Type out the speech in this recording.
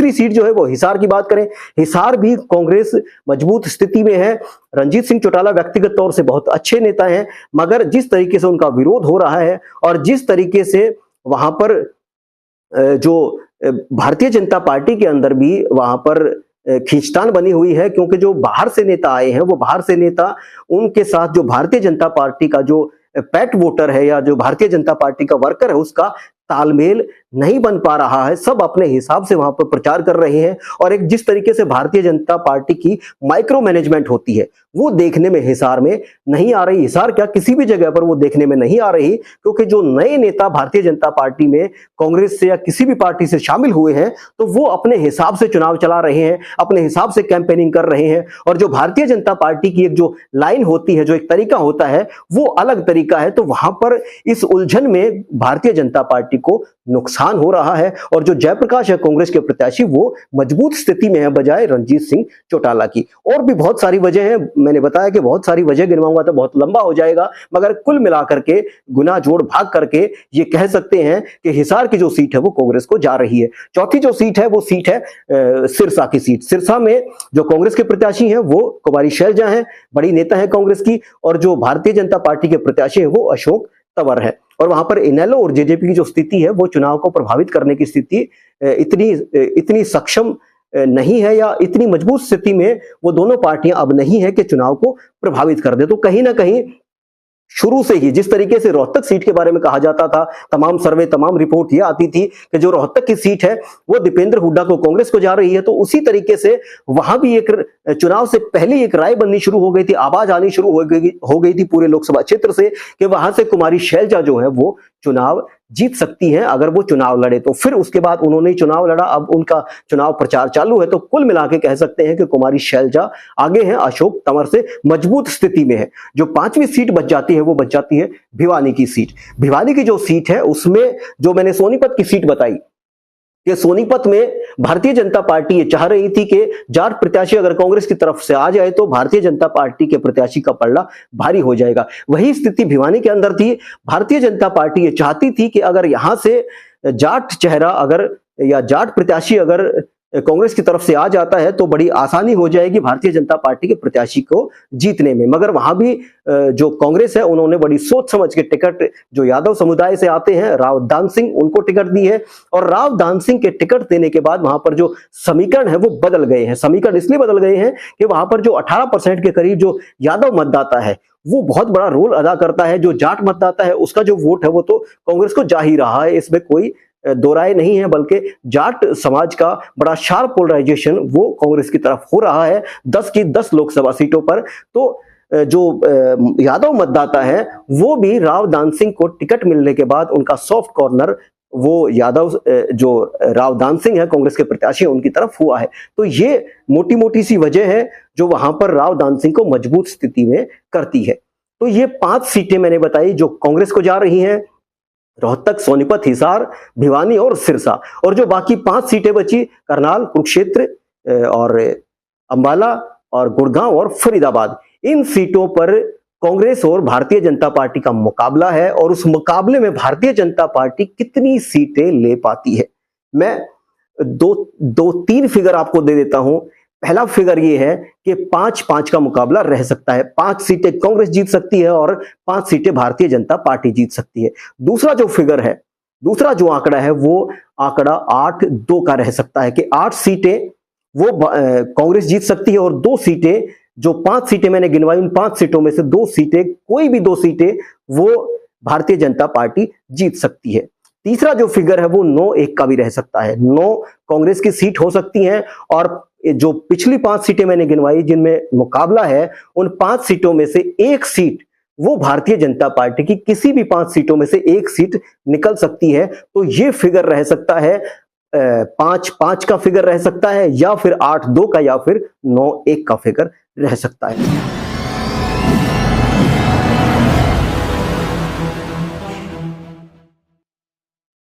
दूसरी सीट जो है वो हिसार की बात करें, हिसार भी कांग्रेस मजबूत स्थिति में है। रणजीत सिंह चौटाला व्यक्तिगत तौर से बहुत अच्छे नेता हैं, मगर जिस तरीके से उनका विरोध हो रहा है और जिस तरीके से वहां पर जो भारतीय जनता पार्टी के अंदर भी वहां पर खींचतान बनी हुई है, क्योंकि जो बाहर से नेता आए हैं वो बाहर से नेता उनके साथ जो भारतीय जनता पार्टी का जो पेट वोटर है या जो भारतीय जनता पार्टी का वर्कर है उसका तालमेल नहीं बन पा रहा है। सब अपने हिसाब से वहां पर प्रचार कर रहे हैं और एक जिस तरीके से भारतीय जनता पार्टी की माइक्रो मैनेजमेंट होती है वो देखने में हिसार में नहीं आ रही। हिसार क्या, किसी भी जगह पर वो देखने में नहीं आ रही, क्योंकि जो नए नेता भारतीय जनता पार्टी में कांग्रेस से या किसी भी पार्टी से शामिल हुए हैं तो वो अपने हिसाब से चुनाव चला रहे हैं, अपने हिसाब से कैंपेनिंग कर रहे हैं। और जो भारतीय जनता पार्टी की एक जो लाइन होती है, जो एक तरीका होता है, वो अलग तरीका है। तो वहां पर इस उलझन में भारतीय जनता पार्टी को नुकसान हो रहा है और जो जयप्रकाश है कांग्रेस के प्रत्याशी वो मजबूत स्थिति में है बजाय रणजीत सिंह चौटाला की। और भी बहुत सारी वजह है, मैंने बताया कि बहुत सारी वजह गिनवाऊंगा तो बहुत लंबा हो जाएगा, मगर कुल मिलाकर के गुना जोड़ भाग करके ये कह सकते हैं कि हिसार की जो सीट है वो कांग्रेस को जा रही है। चौथी जो सीट है वो सीट है सिरसा की सीट। सिरसा में जो कांग्रेस के प्रत्याशी हैं वो कुमारी शैलजा हैं, बड़ी नेता है कांग्रेस की, और जो भारतीय जनता पार्टी के प्रत्याशी है वो अशोक तंवर है। और वहां पर इनेलो और जेजेपी की जो स्थिति है वो चुनाव को प्रभावित करने की स्थिति इतनी सक्षम नहीं है या इतनी मजबूत स्थिति में वो दोनों पार्टियां अब नहीं है कि चुनाव को प्रभावित कर दे। तो कहीं ना कहीं शुरू से ही जिस तरीके से रोहतक सीट के बारे में कहा जाता था, तमाम सर्वे तमाम रिपोर्ट ये आती थी कि जो रोहतक की सीट है वो दीपेंद्र हुड्डा को कांग्रेस को जा रही है, तो उसी तरीके से वहां भी एक चुनाव से पहले एक राय बननी शुरू हो गई थी, आवाज आनी शुरू हो गई थी पूरे लोकसभा क्षेत्र से कि वहां से कुमारी शैलजा जो है वो चुनाव जीत सकती हैं अगर वो चुनाव लड़े। तो फिर उसके बाद उन्होंने चुनाव लड़ा, अब उनका चुनाव प्रचार चालू है। तो कुल मिला के कह सकते हैं कि कुमारी शैलजा आगे हैं अशोक तंवर से, मजबूत स्थिति में है। जो पांचवी सीट बच जाती है वो बच जाती है भिवानी की सीट। भिवानी की जो सीट है उसमें जो मैंने सोनीपत की सीट बताई कि सोनीपत में भारतीय जनता पार्टी ये चाह रही थी कि जाट प्रत्याशी अगर कांग्रेस की तरफ से आ जाए तो भारतीय जनता पार्टी के प्रत्याशी का पलड़ा भारी हो जाएगा। वही स्थिति भिवानी के अंदर थी। भारतीय जनता पार्टी ये चाहती थी कि अगर यहां से जाट चेहरा अगर या जाट प्रत्याशी अगर कांग्रेस की तरफ से आ जाता है तो बड़ी आसानी हो जाएगी भारतीय जनता पार्टी के प्रत्याशी को जीतने में। मगर वहां भी जो कांग्रेस है उन्होंने बड़ी सोच समझ के टिकट जो यादव समुदाय से आते हैं, राव दान सिंह, उनको टिकट दी है। और राव दान सिंह के टिकट देने के बाद वहां पर जो समीकरण है वो बदल गए हैं। समीकरण इसलिए बदल गए हैं कि वहां पर जो 18% के करीब जो यादव मतदाता है वो बहुत बड़ा रोल अदा करता है। जो जाट मतदाता है उसका जो वोट है वो तो कांग्रेस को जा ही रहा है, इसमें कोई दो राय नहीं है, बल्कि जाट समाज का बड़ा शार्प पोलराइजेशन वो कांग्रेस की तरफ हो रहा है 10 की 10 लोकसभा सीटों पर। तो जो यादव मतदाता है वो भी राव दान सिंह को टिकट मिलने के बाद उनका सॉफ्ट कॉर्नर वो यादव जो राव दान सिंह है कांग्रेस के प्रत्याशी उनकी तरफ हुआ है। तो ये मोटी मोटी सी वजह है जो वहां पर राव दान सिंह को मजबूत स्थिति में करती है। तो ये 5 सीटें मैंने बताई जो कांग्रेस को जा रही हैं, रोहतक, सोनीपत, हिसार, भिवानी और सिरसा। और जो बाकी 5 सीटें बची, करनाल, कुरुक्षेत्र और अंबाला और गुड़गांव और फरीदाबाद, इन सीटों पर कांग्रेस और भारतीय जनता पार्टी का मुकाबला है। और उस मुकाबले में भारतीय जनता पार्टी कितनी सीटें ले पाती है, मैं दो तीन फिगर आपको दे देता हूं। पहला फिगर ये है कि 5-5 का मुकाबला रह सकता है। 5 सीटें कांग्रेस जीत सकती है और 5 सीटें भारतीय जनता पार्टी जीत सकती है। दूसरा जो फिगर है, दूसरा जो आंकड़ा है वो आंकड़ा 8-2 का रह सकता है कि 8 सीटें वो कांग्रेस जीत सकती है और 2 सीटें, जो 5 सीटें मैंने गिनवाई, उन 5 सीटों में से 2 सीटें, कोई भी 2 सीटें वो भारतीय जनता पार्टी जीत सकती है। तीसरा जो फिगर है वो 9-1 का भी रह सकता है। 9 कांग्रेस की सीट हो सकती हैं और जो पिछली 5 सीटें मैंने गिनवाई जिनमें मुकाबला है, उन 5 सीटों में से 1 सीट वो भारतीय जनता पार्टी की, किसी भी 5 सीटों में से 1 सीट निकल सकती है। तो ये फिगर रह सकता है 5-5 का फिगर रह सकता है, या फिर 8-2 का, या फिर 9-1 का फिगर रह सकता है।